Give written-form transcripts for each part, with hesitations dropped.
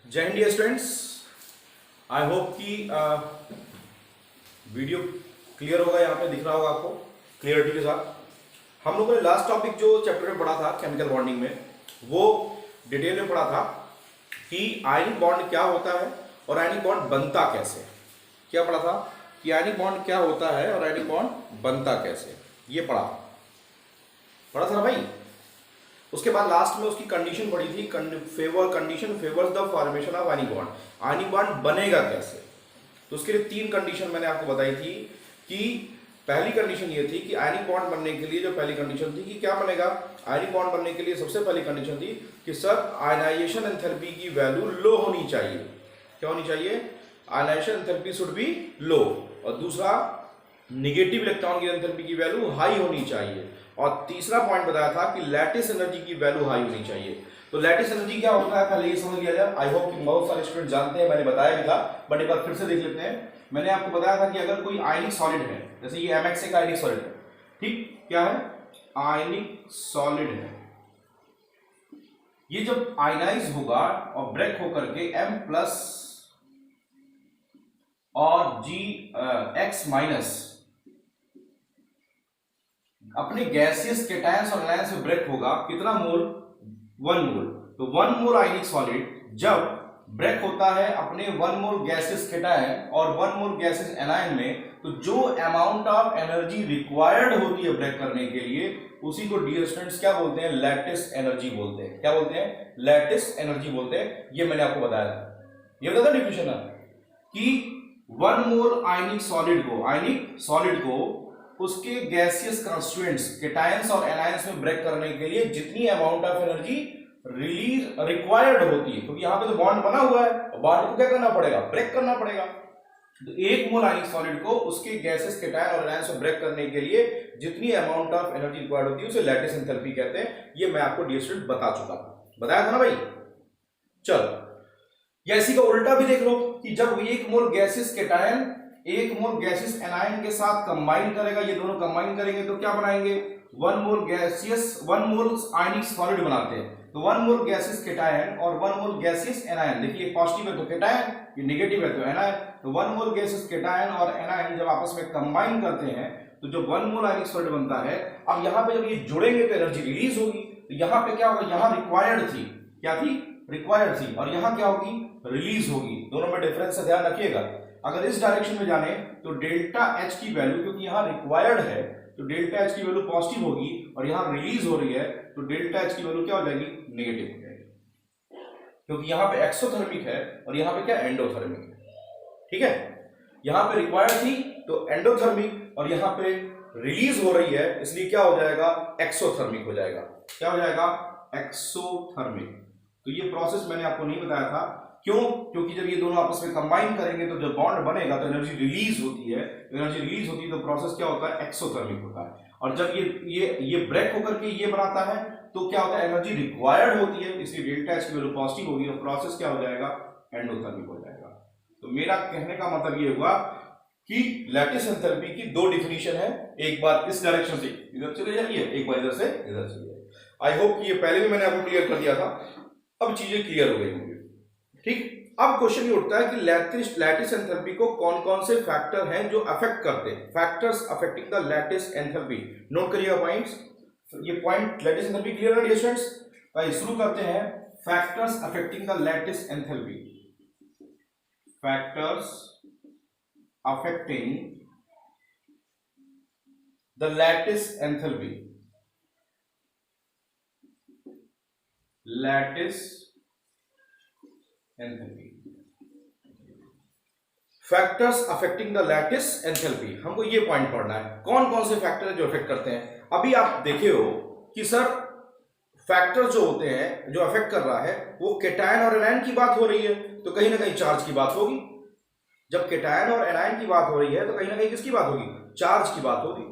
जय Hind dear students. I hope कि video clear होगा, यहाँ पे दिख रहा होगा आपको क्लियरिटी के साथ। हम लोगों ने लास्ट टॉपिक जो चैप्टर में पढ़ा था केमिकल बॉन्डिंग में, वो डिटेल में पढ़ा था कि आयनिक बॉन्ड क्या होता है और आयनिक बॉन्ड बनता कैसे। क्या पढ़ा था कि आयनिक बॉन्ड क्या होता है और आयनिक बॉन्ड बनता कैसे, ये पढ़ा था ना भाई। उसके बाद लास्ट में उसकी कंडीशन पड़ी थी, condition favours the formation of ionic bond. Ionic bond बनेगा कैसे, तो उसके लिए 3 कंडीशन मैंने आपको बताई थी। कि पहली कंडीशन ये थी कि आयनिक बॉन्ड बनने के लिए जो पहली कंडीशन थी कि क्या बनेगा, आयनिक बॉन्ड बनने के लिए सबसे पहली कंडीशन थी कि सर आयनाइजेशन एंथैल्पी की वैल्यू लो होनी चाहिए। क्या होनी चाहिए? आयनाइजेशन एंथैल्पी शुड बी लो। और दूसरा, निगेटिव इलेक्ट्रॉन की एंथैल्पी की वैल्यू हाई होनी चाहिए। और तीसरा पॉइंट बताया था कि लैटिस एनर्जी की वैल्यू हाई होनी चाहिए। तो लैटिस एनर्जी क्या होता है पहले ये समझ लिया जाए। आई होप कि बहुत सारे स्टूडेंट जानते हैं, मैंने बताया भी था, बट एक बार फिर से देख लेते हैं। मैंने आपको बताया था कि अगर कोई आयनिक सॉलिड है, जैसे ये MX एक आयनिक सॉलिड है, ठीक, क्या है, आयनिक सॉलिड है। ये जब आयनाइज होगा और ब्रेक होकर के M+ और X- अपने गैसियस केटायंस और एनायंस में ब्रेक होगा, कितना मोल? 1 मोल। तो 1 मोल आयनिक सॉलिड जब ब्रेक होता है अपने 1 मोल गैसियस केटायन और 1 मोल गैसियस एनायन में, तो जो अमाउंट ऑफ एनर्जी रिक्वायर्ड होती है ब्रेक करने के लिए, उसी को डियर स्टूडेंट्स क्या बोलते हैं? लैटिस एनर्जी बोलते हैं। क्या बोलते हैं? लैटिस एनर्जी बोलते हैं। ये मैंने आपको बताया था, ये बताया था डिफिनेशन कि 1 मोल आयनिक सॉलिड को उसके गैसियस कंस्टिट्यूएंट्स केटायंस और एनायंस में ब्रेक करने के लिए जितनी amount of energy release required होती है, क्योंकि यहां पे तो बॉन्ड बना हुआ है और बॉन्ड को क्या करना पड़ेगा? ब्रेक करना पड़ेगा। तो 1 मोल आयनिक सॉलिड को उसके गैसेस केटायन और एनायंस में ब्रेक करने के लिए जितनी अमाउंट ऑफ एनर्जी रिक्वायर्ड होती है उसे लैटिस एंथैल्पी कहते हैं। ये मैं आपको डियर स्टूडेंट बता चुका था, बताया था ना भाई। चलो, या इसी का उल्टा भी देख लो कि जब 1 मोल गैसियस केटायन 1 मोल गैसियस एनायन के साथ कंबाइन करेगा, ये दोनों कंबाइन करेंगे तो क्या बनाएंगे? 1 मोल आयनिक सॉलिड बनाते हैं। तो 1 मोल गैसियस केटायन और 1 मोल गैसियस एनायन, देखिए पॉजिटिव है तो केटायन, ये नेगेटिव है तो एनायन। तो 1 मोल गैसियस केटायन और एनायन जब आपस में कंबाइन करते हैं तो जो 1 मोल आयनिक सॉलिड बनता है, अब यहां पे जब ये जुड़ेंगे तो एनर्जी रिलीज होगी। तो यहां पे क्या होगा? यहां रिक्वायर्ड थी, क्या थी? रिक्वायर्ड थी, और यहां क्या होगी? रिलीज होगी। दोनों में डिफरेंस से ध्यान रखिएगा। अगर इस डायरेक्शन में जाने तो डेल्टा H की वैल्यू, क्योंकि यहां रिक्वायर्ड है तो डेल्टा H की वैल्यू पॉजिटिव होगी, और यहां रिलीज हो रही है तो डेल्टा H की वैल्यू क्या हो जाएगी? नेगेटिव हो जाएगी, क्योंकि यहां पे एक्सोथर्मिक है और यहां पे क्या? एंडोथर्मिक है। ठीक है, यहां पे रिक्वायर्ड थी तो एंडोथर्मिक, और यहां पे रिलीज हो रही है इसलिए क्या हो जाएगा? एक्सोथर्मिक हो जाएगा। क्या हो जाएगा? एक्सोथर्मिक। तो ये प्रोसेस मैंने आपको नहीं बताया था, क्यों? क्योंकि जब ये दोनों आपस में कंबाइन करेंगे तो जब बॉन्ड बनेगा तो एनर्जी रिलीज होती है। एनर्जी रिलीज होती है तो प्रोसेस क्या होता है? एक्सोथर्मिक होता है। और जब ये ब्रेक होकर के ये बनाता है तो क्या होता है? एनर्जी रिक्वायर्ड होती है, इसलिए डेल्टा एच की वैल्यू पॉजिटिव होगी और प्रोसेस क्या हो जाएगा? एंडोथर्मिक हो जाएगा। तो मेरा कहने का मतलब ये हुआ कि लैटिस एंथैल्पी की 2 डिफिनीशन है। एक बार इस डायरेक्शन से इधर चले जाइए, एक बार इधर से इधर चले जाइए। आई होप कि ये पहले भी मैंने आपको क्लियर कर दिया था, अब चीजें क्लियर हो गई होंगी। ठीक, अब क्वेश्चन ये उठता है कि लैटिस एंथैल्पी को कौन कौन से फैक्टर हैं जो अफेक्ट करते हैं? Factors affecting the lattice enthalpy. Note करिएगा पॉइंट्स, ये पॉइंट लैटिस एंथैल्पी क्लियर है डियर स्टूडेंट्स? भाई शुरू करते हैं। Factors affecting the lattice enthalpy. Factors affecting the lattice enthalpy. Lattice enthalpy, factors affecting the lattice enthalpy, हमको ये पॉइंट पढ़ना है। कौन कौन से फैक्टर है जो अफेक्ट करते हैं? अभी आप देखे हो कि सर फैक्टर जो होते हैं जो अफेक्ट कर रहा है वो केटायन और एनायन की बात हो रही है तो कहीं ना कहीं चार्ज की बात होगी। जब केटायन और एनायन की बात हो रही है तो कहीं ना कहीं किसकी बात होगी? चार्ज की बात होगी।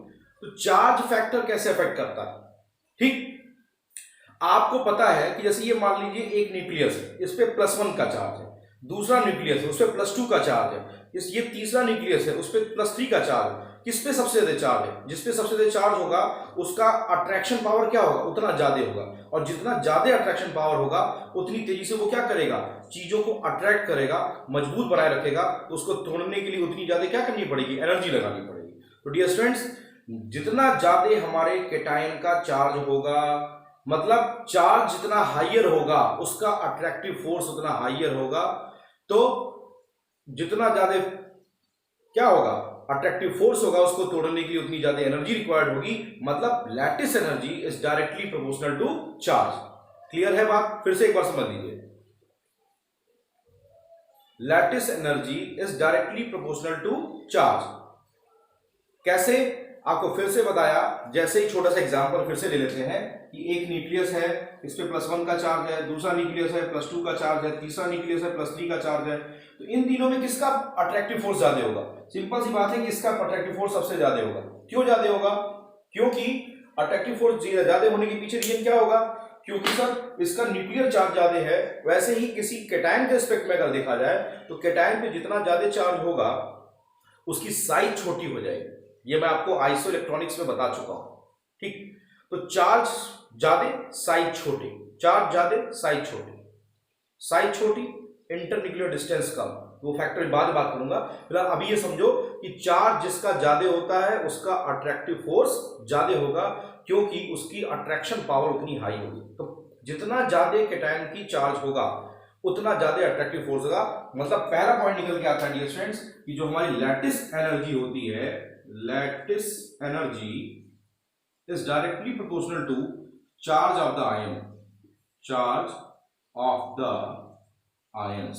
तो चार्ज फैक्टर कैसे अफेक्ट करता है? ठीक, आपको पता है कि जैसे ये मान लीजिए एक न्यूक्लियस है, इस पे +1 का चार्ज है, दूसरा न्यूक्लियस है उस पे +2 का चार्ज है, ये तीसरा न्यूक्लियस है उस पे +3 का चार्ज है। किस पे सबसे ज्यादा चार्ज है? जिस पे सबसे ज्यादा चार्ज होगा उसका अट्रैक्शन पावर क्या होगा? उतना ज्यादा होगा, और जितना ज्यादा अट्रैक्शन पावर होगा उतनी तेजी से वो क्या करेगा? चीजों को अट्रैक्ट करेगा, मजबूत बनाए रखेगा, तो उसको तोड़ने के लिए उतनी ज्यादा क्या करनी पड़ेगी, एनर्जी लगानी पड़ेगी। तो डियर स्टूडेंट्स, जितना ज्यादा हमारे केटायन का चार्ज होगा, मतलब चार्ज जितना हाइयर होगा उसका अट्रैक्टिव फोर्स उतना हाइयर होगा, तो जितना ज्यादा क्या होगा, अट्रैक्टिव फोर्स होगा, उसको तोड़ने के लिए उतनी ज्यादा एनर्जी रिक्वायर्ड होगी, मतलब lattice energy is directly proportional to charge. Clear है बात? फिर से एक बार समझ लीजिए, lattice energy is directly proportional to charge. कैसे, आपको फिर से बताया, जैसे ही छोटा सा एग्जांपल फिर से ले लेते हैं कि एक न्यूक्लियस है, इस पे +1 का चार्ज है, दूसरा न्यूक्लियस है +2 का चार्ज है, तीसरा न्यूक्लियस है +3 का चार्ज है। तो इन तीनों में किसका अट्रैक्टिव फोर्स ज्यादा होगा? सिंपल सी बात है कि इसका अट्रैक्टिव फोर्स सबसे ज्यादा होगा। क्यों ज्यादा होगा? क्योंकि अट्रैक्टिव फोर्स ज्यादा होने के पीछे रीजन क्या होगा? क्योंकि सर इसका न्यूक्लियर चार्ज ज्यादा है। वैसे ही किसी केटायन के रिस्पेक्ट में अगर देखा जाए तो केटायन पे जितना ज्यादा चार्ज होगा उसकी साइज छोटी हो जाएगी। ये मैं आपको आइसो इलेक्ट्रॉनिक्स में बता चुका हूं, ठीक। तो चार्ज ज्यादा साइज छोटी, चार्ज ज्यादा साइज छोटी, साइज छोटी इंटरन्यूक्लियर डिस्टेंस कम, वो फैक्टर बाद में बात करूंगा। फिलहाल अभी ये समझो कि चार्ज जिसका ज्यादा होता है उसका अट्रैक्टिव फोर्स ज्यादा होगा, क्योंकि उसकी अट्रैक्शन पावर उतनी हाई होगी। तो जितना ज्यादा केटायन की चार्ज होगा उतना ज्यादा अट्रैक्टिव फोर्स होगा। मतलब पहला पॉइंट निकल के आता है डियर स्टूडेंट्स कि जो हमारी लैटिस एनर्जी होती है, lattice energy is directly proportional to charge of the ion, charge of the ions.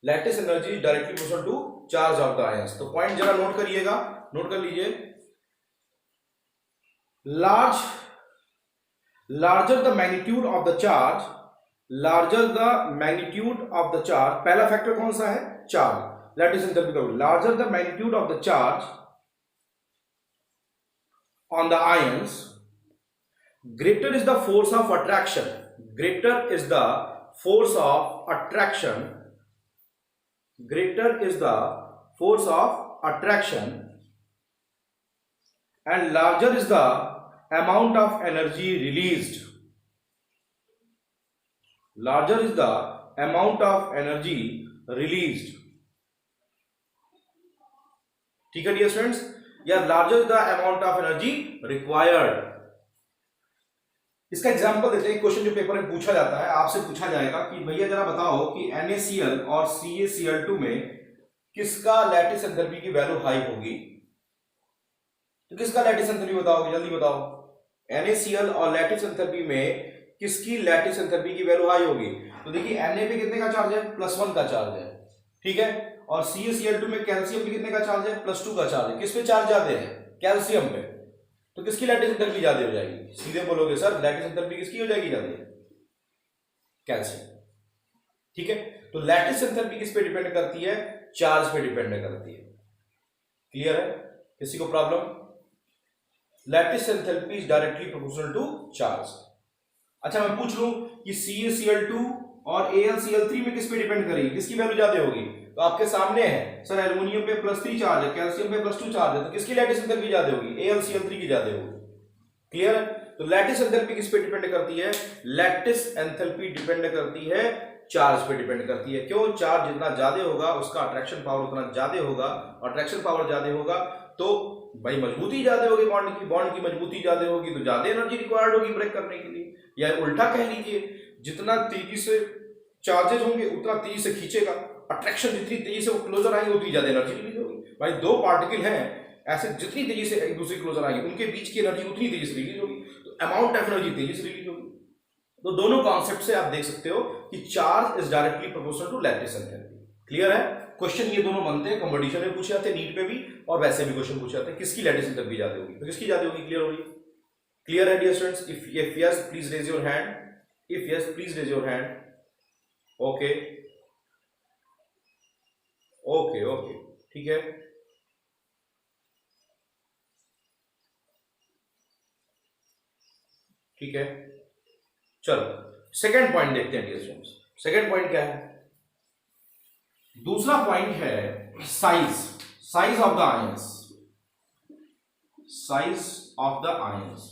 Lattice energy directly proportional to charge of the ions. तो पॉइंट जरा नोट करिएगा, नोट कर लीजिए। Larger the magnitude of the charge, larger the magnitude of the charge, पहला factor कौन सा है? Charge. Lattice energy का larger the magnitude of the charge on the ions, greater is the force of attraction, greater is the force of attraction, greater is the force of attraction, and larger is the amount of energy released, larger is the amount of energy released। ठीक है dear students, या larger the amount of energy required. इसका example देते हैं। Question जो paper में पूछा जाता है, आपसे पूछा जाएगा कि भैया जरा बताओ कि NaCl और CaCl2 में किसका लैटिस एंथैल्पी की वैल्यू हाई होगी? तो किसका लैटिस एंथैल्पी बताओगे, जल्दी बताओ। NaCl और लैटिस एंथैल्पी में किसकी लैटिस एंथैल्पी की वैल्यू हाई होगी? तो देखिए Na पे कितने का चार्ज है? +1 का चार्ज है, ठीक है। और CaCl2 में कैल्शियम पे कितने का चार्ज है? +2 का चार्ज है। किस पे चार्ज ज्यादा है? कैल्शियम पे। तो किसकी लैटिस एंथैल्पी ज्यादा हो जाएगी? सीधे बोलोगे सर लैटिस एंथैल्पी किसकी हो जाएगी ज्यादा? कैल्शियम, ठीक है। तो लैटिस एंथैल्पी किस पे डिपेंड करती है? चार्ज पे डिपेंड करती है। क्लियर है? किसी को problem? Lattice enthalpy is directly proportional to charge. अच्छा मैं पूछ लूं कि CaCl2 और AlCl3 में किस पे डिपेंड करेगी, किसकी वैल्यू ज्यादा होगी? तो आपके सामने है सर एल्युमिनियम पे +3 चार्ज है, कैल्शियम पे +2 चार्ज है, तो किसकी लैटिस एंथैल्पी ज्यादा होगी? AlCl3 की ज्यादा होगी। क्लियर है? तो लैटिस एंथैल्पी किस पे डिपेंड करती है? लैटिस एंथैल्पी डिपेंड करती है चार्ज पे डिपेंड करती है। क्यों? चार्ज जितना ज्यादा होगा उसका अट्रैक्शन पावर उतना ज्यादा होगा, अट्रैक्शन पावर ज्यादा होगा तो भाई मजबूती ज्यादा होगी, बॉन्ड की मजबूती ज्यादा होगी तो ज्यादा एनर्जी रिक्वायर्ड होगी ब्रेक करने के लिए। या उल्टा कह लीजिए, जितना तेजी से चार्जेस होंगे उतना तेजी से खींचेगा, अट्रैक्शन जितनी तेजी से वो क्लोजर आएंगे उतनी ज्यादा एनर्जी रिलीज होगी। भाई दो पार्टिकल हैं ऐसे, जितनी तेजी से एक दूसरे क्लोजर आएंगे उनके बीच की एनर्जी उतनी तेजी से रिलीज होगी, तो अमाउंट ऑफ एनर्जी तेजी से रिलीज होगी। तो दोनों कॉन्सेप्ट से आप देख सकते हो कि charge is directly proportional to lattice enthalpy. Clear है? क्वेश्चन ये दोनों बनते हैं, कंपटीशन में पूछे जाते हैं, नीट पे भी और वैसे भी क्वेश्चन पूछे जाते हैं किसकी लैटिस एंथैल्पी ज्यादा होगी, तो किसकी ज्यादा होगी? क्लियर होगी? क्लियर है dear students? If yes please raise your hand, if yes please raise your hand. Okay okay okay, ठीक है। ठीक है, चलो सेकंड पॉइंट देखते हैं डियर स्टूडेंट्स। सेकंड पॉइंट क्या है? दूसरा पॉइंट है size, size of the ions, size of the ions.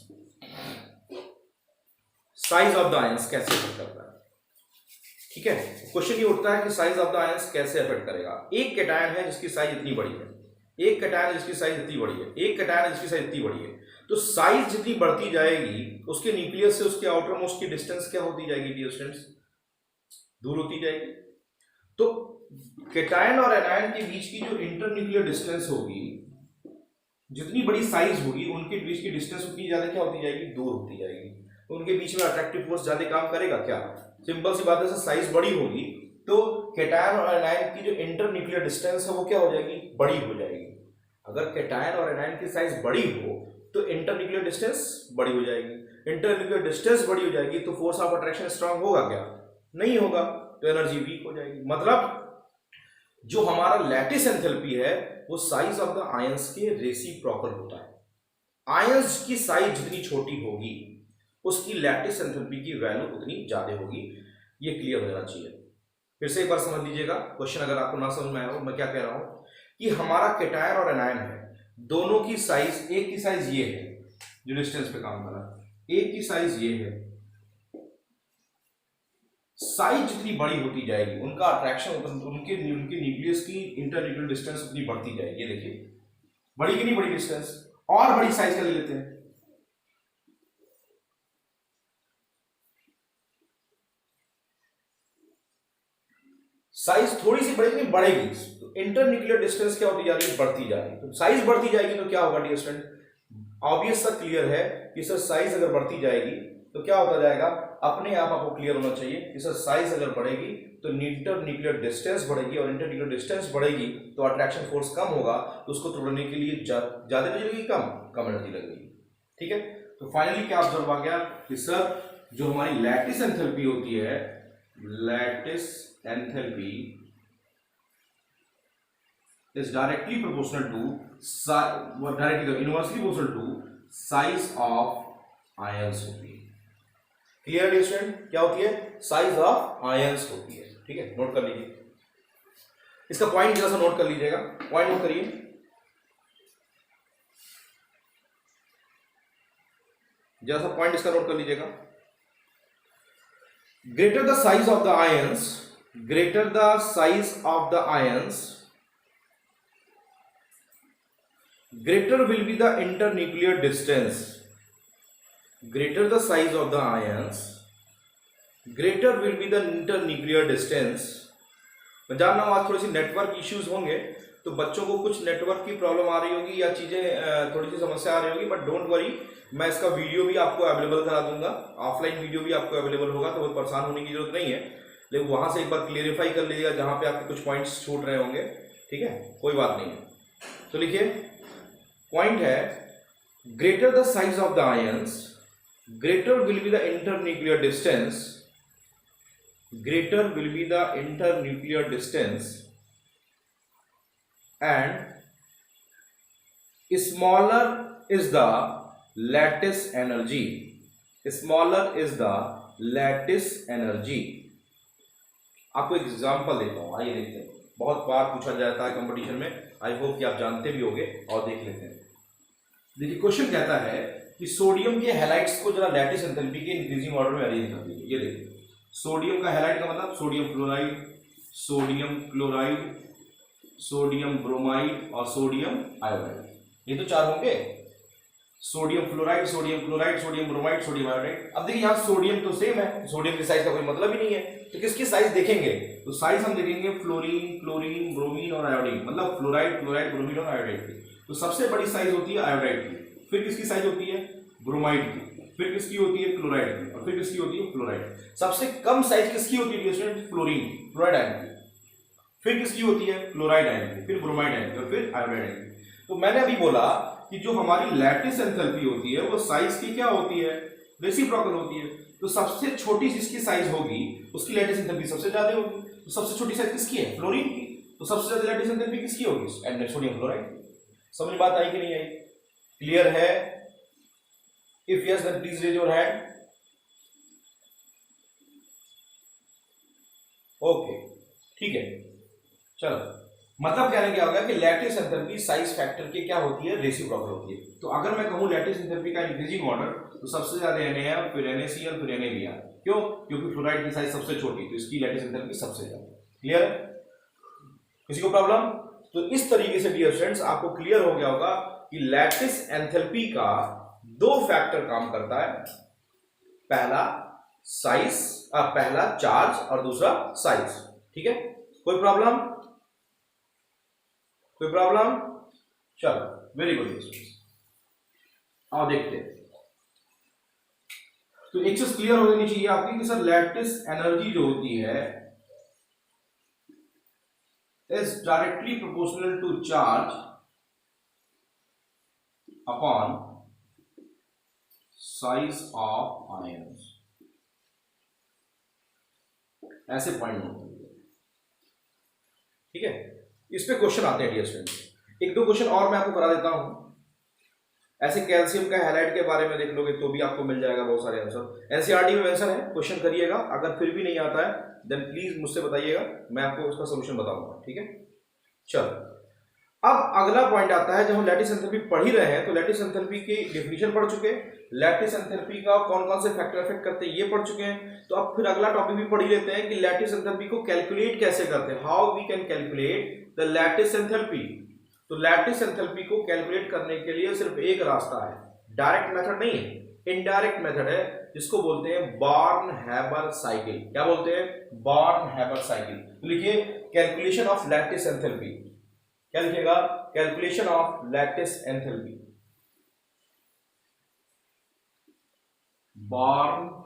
Size of the ions कैसे वर्क करता है? ठीक है, क्वेश्चन ये उठता है कि साइज ऑफ द आयंस कैसे अफेक्ट करेगा। एक कैटायन है जिसकी साइज इतनी बड़ी है, एक कैटायन है जिसकी साइज इतनी बड़ी है, एक कैटायन है जिसकी साइज इतनी बड़ी है, तो साइज जितनी बढ़ती जाएगी उसके न्यूक्लियस से उसके आउटर मोस्ट की डिस्टेंस क्या होती जाएगी डियर स्टूडेंट्स, दूर होती जाएगी। तो कैटायन और एनायन के बीच की जो इंटरन्यूक्लियर डिस्टेंस होगी, जितनी बड़ी साइज होगी उनके बीच की डिस्टेंस उतनी ज्यादा क्या होती जाएगी, दूर होती जाएगी। तो उनके बीच में अट्रैक्टिव फोर्स ज्यादा काम करेगा क्या, सिंपल सी बात है, साइज बड़ी होगी तो कैटायन और एनायन की जो इंटरन्यूक्लियर डिस्टेंस है वो क्या हो जाएगी, बड़ी हो जाएगी। अगर कैटायन और एनायन की साइज बड़ी हो तो इंटरन्यूक्लियर डिस्टेंस बड़ी हो जाएगी, इंटरन्यूक्लियर डिस्टेंस बड़ी हो जाएगी तो फोर्स ऑफ अट्रैक्शन स्ट्रांग होगा क्या, नहीं होगा, तो एनर्जी वीक हो जाएगी। मतलब जो हमारा लैटिस एंथैल्पी है वो साइज ऑफ द आयंस के रेसिप्रोकल होता है। आयंस की साइज जितनी छोटी होगी उसकी लैटिस एंथैल्पी की वैल्यू उतनी ज्यादा होगी। ये क्लियर हो जाना चाहिए। फिर से एक बार समझ लीजिएगा क्वेश्चन, अगर आपको ना समझ में आया हो मैं क्या कह रहा हूं कि हमारा कैटायन और एनायन है, दोनों की साइज, एक की साइज ये है जो डिस्टेंस पे काम कर रहा है, एक की साइज ये है। साइज जितनी बड़ी होती जाएगी उनका अट्रैक्शन, उनके न्यूक्लियस की इंटरन्यूक्लियर डिस्टेंस उतनी बढ़ती जाएगी। ये देखिए बड़ी की नहीं बड़ी डिस्टेंस, और बड़ी साइज का ले लेते हैं, साइज थोड़ी सी बढ़ेगी, बढ़ेगी तो इंटरन्यूक्लियर डिस्टेंस क्या होती जा रही है, बढ़ती जा रही है। तो साइज बढ़ती जाएगी तो क्या होगा डियर स्टूडेंट, ऑब्वियस सा क्लियर है कि सर साइज अगर बढ़ती जाएगी तो क्या होता जाएगा, अपने आप आपको क्लियर होना चाहिए कि सर साइज अगर बढ़ेगी तो इंटरन्यूक्लियर डिस्टेंस बढ़ेगी, और इंटरन्यूक्लियर डिस्टेंस बढ़ेगी तो अट्रैक्शन फोर्स कम होगा, तो उसको तोड़ने के लिए ज्यादा एनर्जी लगेगी, कम एनर्जी लगेगी। ठीक है, तो फाइनली क्या ऑब्जर्व आ गया कि सर जो हमारी लैटिस एंथैल्पी होती है, lattice enthalpy is directly proportional to inversely proportional to size of ions होती है। क्लियर स्टूडेंट, क्या होती है, साइज ऑफ आयंस होती है। ठीक है, नोट कर लीजिए इसका पॉइंट, जरा सा नोट कर लीजिएगा, पॉइंट नोट करिए, जरा सा पॉइंट इसका नोट कर लीजिएगा। Greater the size of the ions, greater the size of the ions, greater will be the internuclear distance. Greater the size of the ions, greater will be the internuclear distance. मैं जान रहा हूं आज थोड़ी सी network issues होंगे, तो बच्चों को कुछ नेटवर्क की प्रॉब्लम आ रही होगी या चीजें थोड़ी सी समस्या आ रही होगी, बट डोंट वरी, मैं इसका वीडियो भी आपको अवेलेबल करा दूंगा, ऑफलाइन वीडियो भी आपको अवेलेबल होगा, तो वो परेशान होने की जरूरत नहीं है, लेकिन वहां से एक बार क्लियरिफाई कर लीजिएगा जहां पे आपके कुछ पॉइंट्स छूट रहे होंगे। ठीक है, कोई बात नहीं है। तो लिखिए पॉइंट है, greater the size of the ions, greater will be the internuclear distance, greater will be the internuclear distance and smaller is the lattice energy, smaller is the lattice energy. आपको एग्जांपल देता हूं, आइए देखते हैं, बहुत बार पूछा जाता है कंपटीशन में, आई होप कि आप जानते भी होंगे, और देख लेते हैं। देखिए क्वेश्चन कहता है कि सोडियम के हैलाइड्स को जरा लैटिस एंथैल्पी के इंक्रीजिंग ऑर्डर में अरेंज कर दीजिए। ये देखिए सोडियम का हैलाइड का मतलब sodium fluoride, sodium chloride, sodium bromide और सोडियम आयोडाइड, ये तो चार होंगे, sodium fluoride, sodium chloride, sodium bromide, sodium iodide. अब देखिए यहाँ सोडियम तो सेम है, सोडियम की साइज का कोई मतलब ही नहीं है, तो किसकी साइज देखेंगे, तो साइज हम देखेंगे फ्लोरीन, क्लोरीन, ब्रोमीन और आयोडीन, मतलब फ्लोराइड, क्लोराइड, ब्रोमीन और आयोडाइड की। तो सबसे बड़ी साइज होती है आयोडाइड की, फिर किसकी साइज होती है, ब्रोमाइड की, फिर किसकी होती है, क्लोराइड की, और फिर किसकी होती है, फ्लोराइड। सबसे कम साइज किसकी होती है, फ्लोरीन की, फ्लोराइड आयन की, फिर किसकी होती है, क्लोराइड आयन की, फिर ब्रोमाइड आयन की, और फिर आयोडाइड आयन की। तो मैंने अभी बोला कि जो हमारी लैटिस एंथैल्पी होती है वो साइज की क्या होती है, रेसिप्रोकल होती है। तो सबसे छोटी जिसकी साइज होगी उसकी लैटिस एंथैल्पी सबसे ज्यादा होगी। तो सबसे छोटी साइज किसकी है, फ्लोरीन की, तो सबसे ज्यादा लैटिस एंथैल्पी किसकी होगी, सोडियम फ्लोराइड। समझ बात आई कि नहीं आई, क्लियर है? If yes then please raise your hand. Okay ठीक है, चलो मतलब कहने क्या होगा कि लैटिस एंथैल्पी साइज फैक्टर की क्या होती है, रेसिप्रोकल होती है। तो अगर मैं कहूं लैटिस एंथैल्पी का इंक्रीजिंग ऑर्डर, तो सबसे ज्यादा Na है, फिर NaCl, फिर NaBr, क्यों? क्योंकि फ्लोराइड की साइज सबसे छोटी, तो इसकी लैटिस एंथैल्पी सबसे ज्यादा। क्लियर है? किसी को प्रॉब्लम? तो इस तरीके से डियर स्टूडेंट्स आपको क्लियर हो गया होगा कि लैटिस एंथैल्पी का दो फैक्टर काम करता है, पहला साइज, पहला चार्ज और दूसरा साइज। ठीक है? कोई प्रॉब्लम? कोई प्रॉब्लम? चलो, वेरी गुड। आओ देखते हैं। तो एक चीज क्लियर हो जानी चाहिए आपकी कि सर लैटिस एनर्जी जो होती है is directly proportional to charge upon size of ions. ऐसे पॉइंट नोट करिए। ठीक है? इस पे क्वेश्चन आते हैं डियर स्टूडेंट्स। एक दो क्वेश्चन और मैं आपको करा देता हूं। ऐसे कैल्शियम का हैलाइड के बारे में देख लोगे तो भी आपको मिल जाएगा बहुत सारे आंसर। एनसीईआरटी में मेंशन है, क्वेश्चन करिएगा। अगर फिर भी नहीं आता है देन प्लीज मुझसे बताइएगा, मैं आपको उसका सोल्यूशन बताऊंगा। ठीक है? चलो, अब अगला पॉइंट आता है। जब हम लैटिस एंथैल्पी पढ़ ही रहे हैं तो लैटिस एंथैल्पी की डेफिनेशन पढ़ चुके हैं, लैटिस एंथैल्पी का कौन कौन से फैक्टर इफेक्ट करते हैं ये पढ़ चुके हैं। तो अब फिर अगला टॉपिक भी पढ़ ही लेते हैं कि लैटिस एंथैल्पी को कैलकुलेट कैसे करते हैं, how we can calculate the lattice enthalpy. तो लैटिस एंथैल्पी को कैलकुलेट करने के लिए सिर्फ एक रास्ता है, डायरेक्ट मेथड नहीं है, इनडायरेक्ट मेथड है, जिसको बोलते हैं बॉर्न-हैबर साइकिल। क्या बोलते हैं? Born-Haber cycle. तो लिखिए कैलकुलेशन ऑफ लैटिस एंथैल्पी। क्या लिखिएगा? Calculation of lattice enthalpy, born-Haber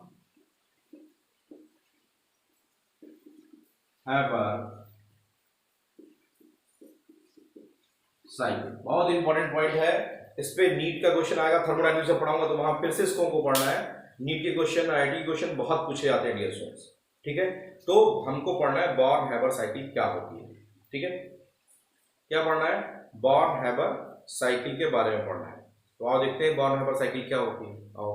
cycle. बहुत इंपॉर्टेंट पॉइंट है, इस पे नीट का क्वेश्चन आएगा, थर्मोडायनामिक्स से पढ़ाऊंगा तो वहां फिर से इसको हमको पढ़ना है। नीट के क्वेश्चन, आईआईटी क्वेश्चन बहुत पूछे जाते हैं डियर स्टूडेंट्स। ठीक है? तो हमको पढ़ना है बॉर्न-हैबर साइकिल क्या होती है। ठीक है? क्या पढ़ना है? बॉर्न-हैबर साइकिल के बारे में पढ़ना है। तो आओ देखते हैं बॉर्न-हैबर साइकिल क्या होती है। आओ,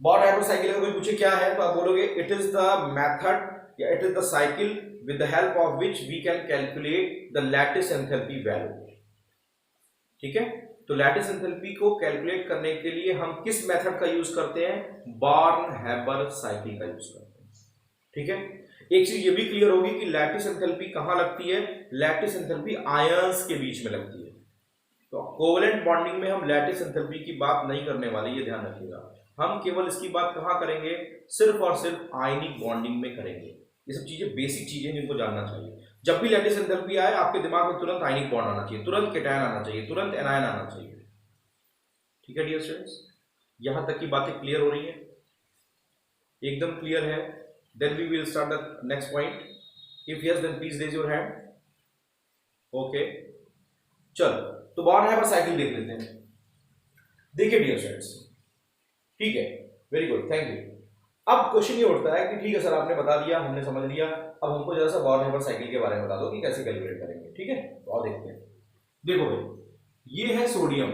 बॉर्न-हैबर साइकिल अगर कोई पूछे क्या है तो आप बोलोगे इट इज द मेथड या it is the cycle with the help of which we can calculate the lattice enthalpy value। ठीक है? तो लैटिस एंथैल्पी को कैलकुलेट करने के लिए हम किस मेथड का यूज करते हैं? बॉर्न-हैबर साइकिल का यूज करते हैं। ठीक है? एक चीज ये भी क्लियर होगी कि लैटिस एंथैल्पी कहां लगती है? लैटिस एंथैल्पी आयंस के बीच में लगती है। तो कोवलेंट बॉन्डिंग में हम लैटिस एंथैल्पी की बात नहीं करने वाले, ये ध्यान रखिएगा। हम केवल इसकी बात कहां करेंगे? सिर्फ और सिर्फ आयनिक बॉन्डिंग में करेंगे। ये सब चीजें बेसिक चीजें जिनको जानना चाहिए। जब भी लैटिस एंथैल्पी आए आपके दिमाग में तुरंत आयनिक बॉन्ड आना चाहिए, तुरंत कैटायन आना चाहिए, तुरंत एनायन आना चाहिए। ठीक है डियर स्टूडेंट्स? यहां तक की बातें क्लियर हो रही है? एकदम क्लियर है? Then we will start the next point. If yes then please raise your hand. Okay, चलो तो बॉर्न-हैबर साइकिल देख लेते हैं। देखिए डियर स्टूडेंट्स, ठीक है, वेरी गुड, थैंक यू। अब क्वेश्चन ये उठता है कि ठीक है सर आपने बता दिया, हमने समझ लिया, अब हमको जरा सा बॉर्न-हैबर साइकिल के बारे में बता दो कि कैसे कैलकुलेट करेंगे। ठीक है? तो और देखते हैं। देखो भाई, ये है सोडियम।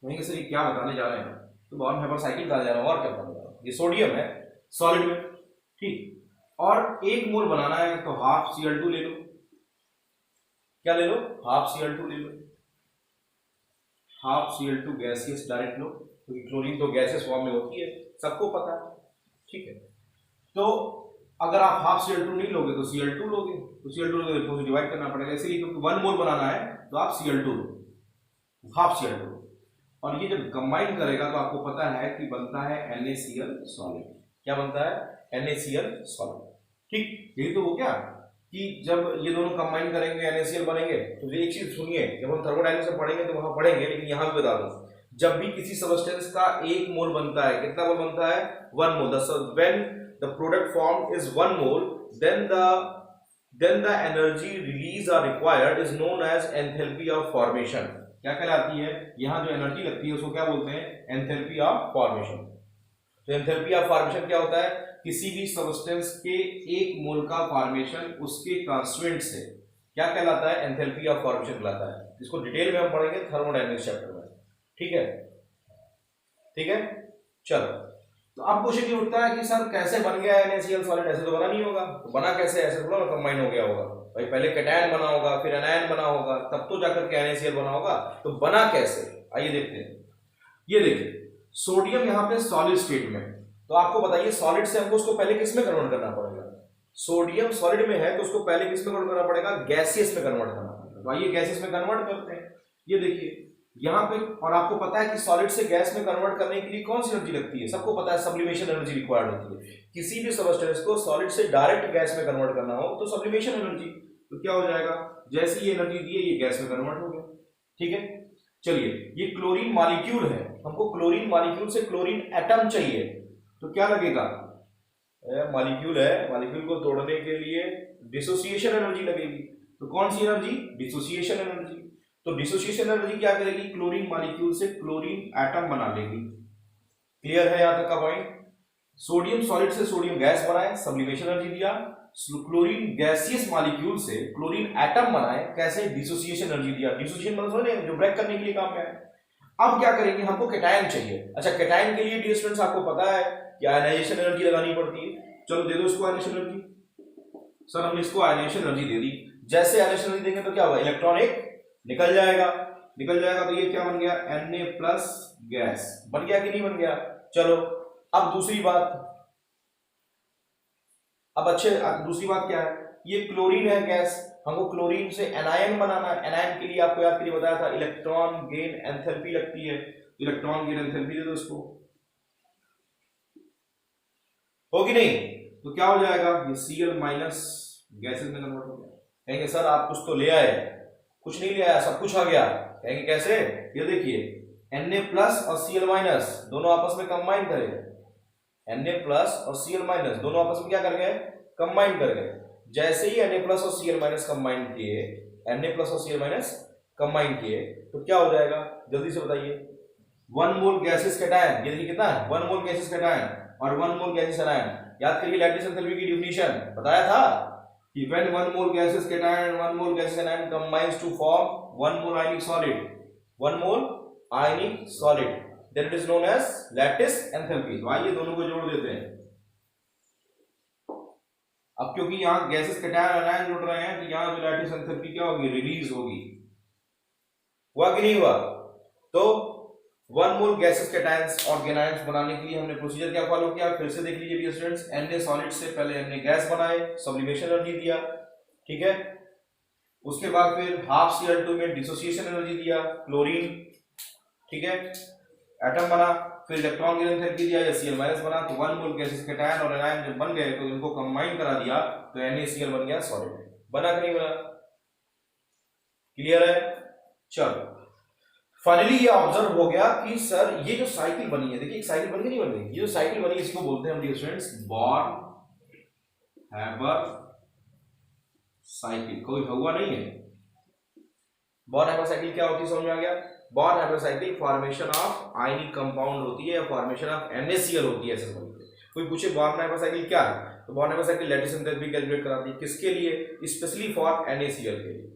नहीं सर ये क्या बताने जा रहे हैं? तो बॉर्न-हैबर साइकिल बताने जा रहा हूं, और क्या बताने जा रहा हूं। ये सोडियम है सॉलिड में, ठीक, और 1 मोल बनाना है तो हाफ Cl2 ले लो। क्या ले लो? हाफ Cl2 ले लो। हाफ Cl2 गैसियस डायरेक्ट लो, क्योंकि क्लोरीन तो गैसियस फॉर्म में होती है, सबको पता है। ठीक है? तो अगर आप हाफ Cl2 नहीं लोगे तो Cl2 लोगे, तो Cl2 लोगे तो डिवाइड करना पड़ेगा, इसलिए क्योंकि 1 मोल बनाना है तो आप Cl2 लो, हाफ Cl2। और ये जब कंबाइन करेगा तो आपको पता है कि बनता है NaCl सॉलिड। क्या बनता है? NaCl solid. ठीक, यही तो हो गया कि जब ये दोनों कंबाइन करेंगे NaCl बनेंगे। तो एक चीज सुनिए, जब हम थर्मोडायनामिक्स में पढ़ेंगे तो वहां पढ़ेंगे, लेकिन यहां भी बता दूं, जब भी किसी सबस्टेंस का 1 मोल बनता है, कितना मोल बनता है? 1 mole. When the product form is 1 mole then the energy release or required is known as enthalpy of formation. क्या कहलाती है? यहां जो एनर्जी लगती है उसको क्या बोलते हैं? Enthalpy of formation. तो एंथैल्पी ऑफ फॉर्मेशन क्या होता है? किसी भी सबस्टेंस के 1 मोल का फॉर्मेशन उसके कांस्टेंट से क्या कहलाता है? एंथैल्पी ऑफ फॉर्मेशन कहलाता है, जिसको डिटेल में हम पढ़ेंगे थर्मोडायनामिक्स चैप्टर में। ठीक है? ठीक है, चलो। तो अब क्वेश्चन ये उठता है कि सर कैसे बन गया NaCl सॉलिड? ऐसे तो बना नहीं होगा। तो बना कैसे? ऐसे थोड़ा ना कंबाइन हो गया होगा भाई, पहले कैटायन बना होगा, फिर एनायन बना होगा, तब तो जाकर के NaCl बना होगा। तो बना कैसे? आइए देखते हैं। ये देखिए सोडियम यहाँ पे सॉलिड स्टेट में, तो आपको बताइए सॉलिड से हमको उसको पहले किस में कन्वर्ट करना पड़ेगा? सोडियम सॉलिड में है तो उसको पहले किस में कन्वर्ट करना पड़ेगा? गैसियस में कन्वर्ट करना पड़ेगा। तो आइए गैसियस में कन्वर्ट करते हैं। ये देखिए यहाँ पे, और आपको पता है कि सॉलिड से गैस में कन्वर्ट करने के लिए कौन सी एनर्जी लगती है? सबको पता है सब्लिमेशन एनर्जी रिक्वायर्ड होती है। किसी भी सब्सटेंस को सॉलिड से डायरेक्ट गैस में कन्वर्ट करना हो तो सब्लिमेशन एनर्जी, तो क्या हो जाएगा? जैसे ये एनर्जी दी है ये गैस में कन्वर्ट हो गया। ठीक है, चलिए ये क्लोरीन मॉलिक्यूल है, हमको क्लोरीन मॉलिक्यूल से क्लोरीन एटम चाहिए, तो क्या लगेगा? मॉलिक्यूल है, मॉलिक्यूल को तोड़ने के लिए डिसोसिएशन एनर्जी लगेगी। तो कौन सी एनर्जी? Dissociation energy. तो डिसोसिएशन एनर्जी क्या करेगी? क्लोरीन मॉलिक्यूल से क्लोरीन एटम बना लेगी। क्लियर है यहां तक का पॉइंट? सोडियम सॉलिड से सोडियम गैस बनाए, सब्लिमेशन एनर्जी दिया। क्लोरीन गैसियस मॉलिक्यूल से क्लोरीन एटम बनाए, कैसे? डिसोसिएशन एनर्जी दिया। डिसोसिएशन मतलब समझ रहे हैं, जो ब्रेक करने के लिए काम में है। अब क्या करेंगे? हमको कैटायन चाहिए। अच्छा, कैटायन के लिए डियर स्टूडेंट्स आपको पता है कि आयनाइजेशन एनर्जी लगानी पड़ती है। चलो दे दो इसको आयनाइजेशन एनर्जी। सर हमने इसको आयनाइजेशन एनर्जी दे दी। जैसे आयनाइजेशन एनर्जी देंगे तो क्या होगा? इलेक्ट्रॉन एक निकल जाएगा, निकल जाएगा तो ये क्या बन गया? Na+ गैस बन गया कि नहीं बन गया? चलो अब दूसरी बात, अब दूसरी बात क्या है? ये क्लोरीन है गैस, हमको क्लोरीन से एनायन बनाना है। एनायन के लिए आपको याद करिए बताया था इलेक्ट्रॉन गेन एंथैल्पी लगती है। इलेक्ट्रॉन गेन एंथैल्पी दे दो इसको, होगी नहीं? तो क्या हो जाएगा? ये Cl- गैसेस में कन्वर्ट हो गया। कहेंगे सर आप कुछ तो ले आए, कुछ नहीं ले आया, सब कुछ आ गया। कहेंगे कैसे? ये देखिए Na+ और Cl- दोनों आपस में कंबाइन करेंगे। Na+ और Cl- दोनों आपस में क्या कर गए? कंबाइन कर गए। जैसे ही Na+ और Cl- कंबाइन किए, Na+ और Cl- कंबाइन किए तो क्या हो जाएगा? जल्दी से बताइए। 1 मोल गैसेस कैटायन, ये देखिए कितना है? 1 मोल गैसेस कैटायन और 1 मोल गैसेस एनायन। याद करिए लैटिस एंथैल्पी की डेफिनेशन बताया था कि when 1 mole gases cation and 1 mole gases anion combines to form 1 mole ionic solid, 1 mole ionic solid, that is known as lattice enthalpy। तो आइए दोनों को जोड़ देते हैं। अब क्योंकि यहां गैसेस कैटायन और आयन जुड़ रहे हैं तो यहां जो लैटिस एंथैल्पी क्या होगी? रिलीज होगी। हुआ कि नहीं हुआ? तो 1 मोल गैसेस कैटायंस और एनायंस बनाने के लिए हमने प्रोसीजर क्या फॉलो किया? फिर से देख लीजिए स्टूडेंट्स। Na सॉलिड से पहले हमने गैस बनाए, सब्लिमेशन एनर्जी दिया, ठीक है। उसके बाद फिर हाफ Cl2 में डिसोसिएशन एनर्जी दिया, क्लोरीन, ठीक है, एटम बना। फिर इलेक्ट्रॉन गेन एंथैल्पी दिया या Cl- बना। तो 1 मोल गैसेस कैटायन और एनायन जब बन गए तो इनको कंबाइन करा दिया तो NaCl बन गया सॉलिड। बना कि नहीं बना? क्लियर है? चलो फाइनली ये ऑब्जर्व हो गया कि सर ये जो साइकिल बनी है, देखिए एक साइकिल बन गई नहीं बन गई? ये जो साइकिल बनी है इसको बोलते हैं हम डियर स्टूडेंट्स बॉर्न-हैबर साइकिल। कोई हुआ नहीं है? बॉर्न-हैबर साइकिल क्या होती है समझ में आ गया? Born-Haber cycle formation of ionic compound होती है या फॉर्मेशन ऑफ NaCl होती है। ऐसे बोलते हैं। कोई पूछे बॉर्न-हैबर साइकिल क्या है, तो born-Haber cycle lattice enthalpy calculate कराती है। किसके लिए? स्पेशली फॉर NaCl के लिए।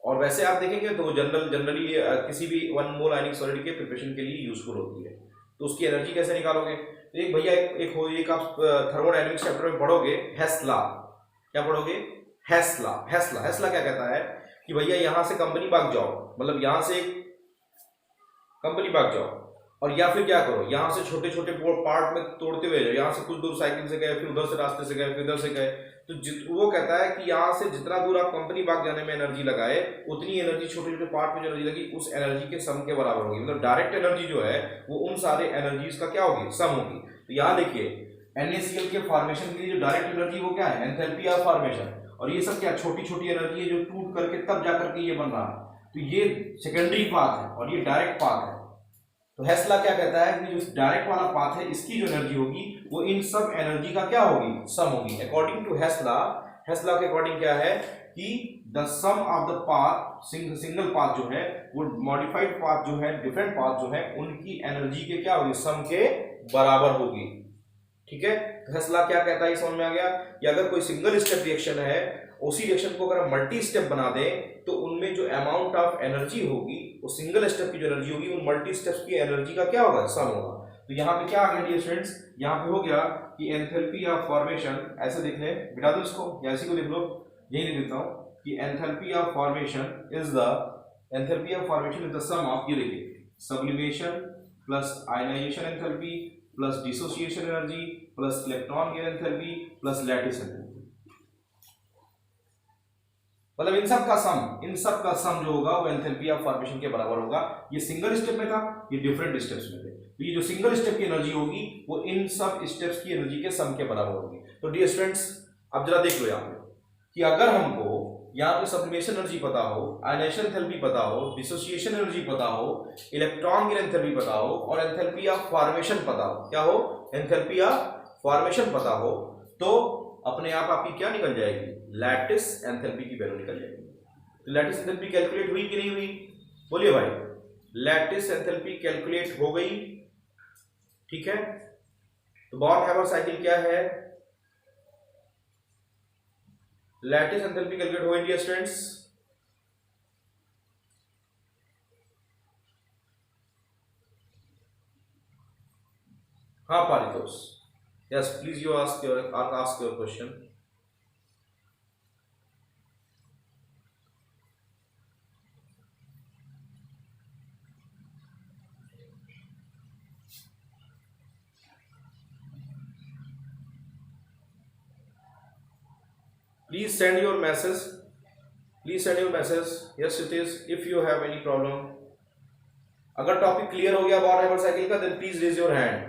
और वैसे आप देखेंगे तो जनरली किसी भी 1 मोल आयनिक सॉलिड के प्रिपरेशन के लिए यूजफुल होती है। तो उसकी एनर्जी कैसे निकालोगे? तो एक भैया एक आप थर्मोडायनेमिक्स चैप्टर में पढ़ोगे हेस लॉ। क्या पढ़ोगे? हेस लॉ। हेस लॉ क्या कहता है कि भैया यहां से कंपनी भाग जाओ, मतलब यहां से कंपनी भाग जाओ, और या फिर क्या करो, यहां से छोटे छोटे पार्ट में तोड़ते हुए जाओ। यहां से कुछ दूर साइकिल से गए, फिर उधर से रास्ते से गए, फिर इधर से गए, तो वो कहता है कि यहां से जितना दूर आप कंपनी भाग जाने में एनर्जी लगाए उतनी एनर्जी छोटे छोटे पार्ट में जो एनर्जी लगी उस एनर्जी के सम के बराबर होगी। मतलब डायरेक्ट एनर्जी जो है वो उन सारे एनर्जीज का क्या होगी? सम होगी। तो यहाँ देखिए NaCl के फॉर्मेशन के लिए जो डायरेक्ट एनर्जी वो क्या है? Enthalpy of formation. और ये सब क्या छोटी छोटी एनर्जी है जो टूट करके तब जाकर के ये बन रहा है। तो ये सेकेंडरी पाथ है और ये डायरेक्ट पाथ है। तो हेस लॉ क्या कहता है कि जो डायरेक्ट वाला पाथ है इसकी जो एनर्जी होगी वो इन सब एनर्जी का क्या होगी? सम होगी। अकॉर्डिंग टू हेस लॉ के अकॉर्डिंग क्या है कि the sum of the path, single path जो है वो मॉडिफाइड पाथ जो है, डिफरेंट पाथ जो है उनकी एनर्जी के क्या होगी? सम के बराबर होगी। ठीक है, तो हेस लॉ क्या कहता है समझ में आ गया कि अगर कोई सिंगल स्टेप रिएक्शन है, उसी रिएक्शन को अगर हम मल्टी स्टेप बना दें तो उनमें जो अमाउंट ऑफ एनर्जी होगी वो सिंगल स्टेप की जो एनर्जी होगी उन मल्टी स्टेप्स की एनर्जी का क्या होगा? सम होगा। तो यहाँ पे क्या आ गया डियर स्टूडेंट्स? यहाँ पे हो गया कि एंथैल्पी ऑफ फॉर्मेशन, ऐसे देख ले, बिठा दो इसको या इसी को देख लो, यही लिख देता हूँ कि enthalpy of formation is the sum of, ये देखिए, sublimation plus ionisation enthalpy plus dissociation energy plus electron gain enthalpy plus lattice enthalpy. मतलब इन सब का सम जो होगा वो एंथैल्पी ऑफ फॉर्मेशन के बराबर होगा। ये सिंगल स्टेप में था, ये डिफरेंट स्टेप्स में थे। तो ये जो सिंगल स्टेप की एनर्जी होगी वो इन सब स्टेप्स की एनर्जी के सम के बराबर होगी। तो डियर स्टूडेंट्स अब जरा देख लो यहाँ पे कि अगर हमको यहाँ पे सब्लिमेशन एनर्जी पता हो, आयनाइजेशन एंथैल्पी पता हो, डिसोसिएशन एनर्जी पता हो, इलेक्ट्रॉन गेन एंथैल्पी पता हो और एंथैल्पी ऑफ फॉर्मेशन पता हो, क्या हो, एंथैल्पी ऑफ फॉर्मेशन पता हो, तो अपने आप आपकी क्या निकल जाएगी, लैटिस एंथैल्पी की वैल्यू निकल जाएगी। तो लैटिस एंथैल्पी कैलकुलेट हुई कि नहीं हुई, बोलिए भाई। लैटिस एंथैल्पी कैलकुलेट हो गई, ठीक है। तो बॉर्न हैबर साइकिल क्या है, लैटिस एंथैल्पी कैलकुलेट हो गई स्टूडेंट्स। हाँ Paritosh, yes please you ask your question. Please send your message. Please send your message. Yes, it is. If you have any problem. अगर टॉपिक क्लियर हो गया born Haber cycle का, then please raise your hand.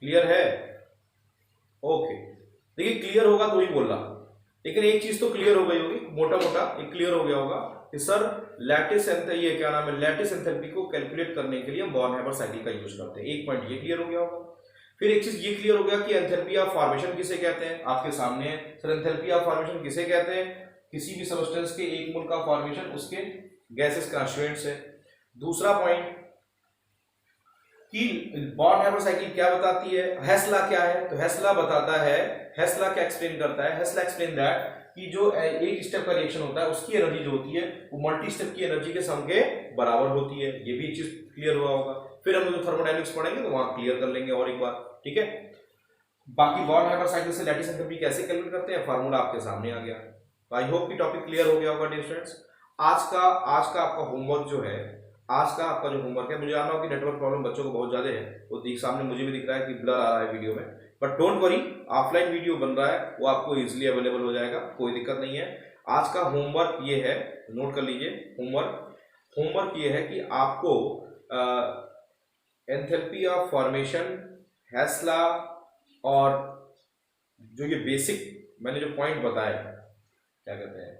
Clear है? Okay. देखिए clear होगा तो ही बोल रहा, लेकिन एक चीज तो क्लियर हो गई होगी, मोटा मोटा एक क्लियर हो गया होगा कि सर लैटिस ये क्या नाम है, लैटिस एंथैल्पी को कैलकुलेट करने के लिए हम बॉर्न हैबर साइकिल का यूज करते हैं। एक पॉइंट ये क्लियर हो गया होगा। फिर एक चीज ये क्लियर हो गया कि एंथैल्पी ऑफ फॉर्मेशन किसे कहते हैं, आपके सामने है सर। एंथैल्पी ऑफ फॉर्मेशन किसे कहते हैं, किसी भी सब्सटेंस के एक मोल का फॉर्मेशन उसके गैसेस कांस्टिट्यूएंट्स है। दूसरा पॉइंट कि बॉर्न हैबर साइकिल क्या बताती है, हेस लॉ क्या है, तो हेस लॉ बताता है, हेस लॉ क्या एक्सप्लेन करता है, हेस लॉ एक्सप्लेन दैट कि जो एक स्टेप का रिएक्शन होता है उसकी एनर्जी जो होती है वो मल्टी स्टेप की एनर्जी के सम के बराबर होती है। ये भी चीज क्लियर हुआ होगा। फिर हम जो थर्मोडायनेमिक्स पढ़ेंगे तो वहां क्लियर कर लेंगे और एक बार, ठीक है। बाकी बॉर्न हैबर साइकिल से लैटिस एंथैल्पी कैसे कैलकुलेट करते हैं, फार्मूला आपके सामने आ गया। आई होप कि टॉपिक क्लियर हो गया होगा डियर स्टूडेंट्स। आज का आपका होमवर्क जो है, आज का आपका जो होमवर्क है, मुझे जाना हो कि नेटवर्क प्रॉब्लम बच्चों को बहुत ज्यादा है, वो सामने मुझे भी दिख रहा है कि ब्लर आ रहा है वीडियो में, but don't worry, offline video बन रहा है, वो आपको इजीली अवेलेबल हो जाएगा, कोई दिक्कत नहीं है। आज का होमवर्क ये है, नोट कर लीजिए, होमवर्क ये है कि आपको एंथैल्पी ऑफ फॉर्मेशन, हेस लॉ और जो ये बेसिक मैंने जो पॉइंट बताए, क्या कहते हैं,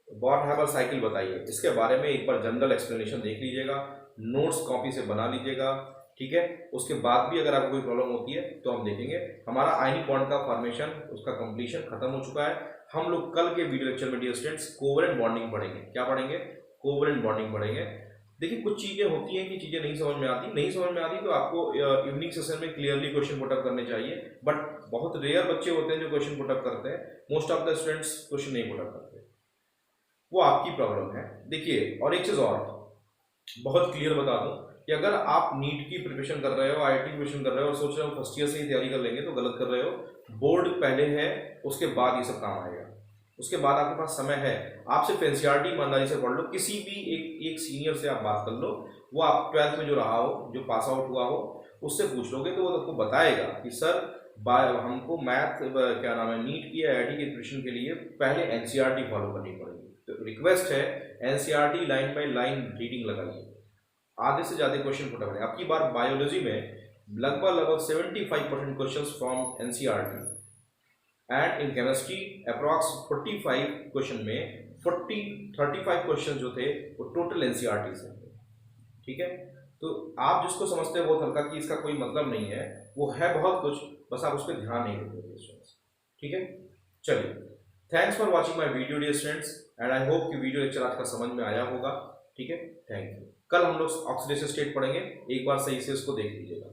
बॉर्न हैबर साइकिल बताइए, इसके बारे में एक बार जनरल एक्सप्लेनेशन देख लीजिएगा, नोट्स कॉपी से बना लीजिएगा, ठीक है। उसके बाद भी अगर आपको कोई प्रॉब्लम होती है तो हम देखेंगे। हमारा आयनिक बॉन्ड का फॉर्मेशन, उसका कंप्लीशन खत्म हो चुका है। हम लोग कल के वीडियो लेक्चर में डियर स्टूडेंट्स कोवेलेंट बॉन्डिंग पढ़ेंगे। क्या पढ़ेंगे, कोवेलेंट बॉन्डिंग पढ़ेंगे। देखिए कुछ चीजें होती हैं कि चीजें नहीं समझ में आती तो आपको इवनिंग सेशन में क्लियरली क्वेश्चन पुटअप करने चाहिए, बट बहुत रेयर बच्चे होते हैं जो क्वेश्चन पुटअप करते हैं। Most of the students question नहीं पुटअप करते, वो आपकी प्रॉब्लम है। देखिए और एक चीज और बहुत क्लियर बता दूं कि अगर आप नीट की प्रिपरेशन कर रहे हो, आईआईटी की प्रिपरेशन कर रहे हो और सोच रहे हो फर्स्ट ईयर से ही तैयारी कर लेंगे, तो गलत कर रहे हो। बोर्ड पहले है, उसके बाद ये सब काम आएगा, उसके बाद आपके पास समय है। आप सिर्फ एनसीईआरटी ईमानदारी से पढ़ लो, किसी भी एक सीनियर से आप बात कर लो, वो आप 12th में जो रहा हो, जो पास आउट हुआ हो, उससे पूछ लोगे तो वो आपको बताएगा कि सर हमको मैथ क्या नाम है, नीट की आईआईटी की प्रिपरेशन के लिए पहले एनसीईआरटी फॉलो करनी पड़ेगी। तो रिक्वेस्ट है NCERT line by line reading लगाइए, आधे से ज्यादा क्वेश्चन पुट करें। आपकी बार बायोलॉजी में लगभग 75% questions from NCERT and in chemistry approx 45 question में 35 क्वेश्चन जो थे वो टोटल एनसीईआरटी से थे, ठीक है। तो आप जिसको समझते हैं बहुत हल्का कि इसका कोई मतलब नहीं है, वो है बहुत कुछ, बस आप उस पर ध्यान नहीं देते, ठीक है। चलिए, thanks for watching my video dear students and I hope कि वीडियो लेक्चर आज का समझ में आया होगा, ठीक है। Thank you. कल हम लोग ऑक्सीडेशन स्टेट पढ़ेंगे, एक बार सही से इसको देख लीजिएगा।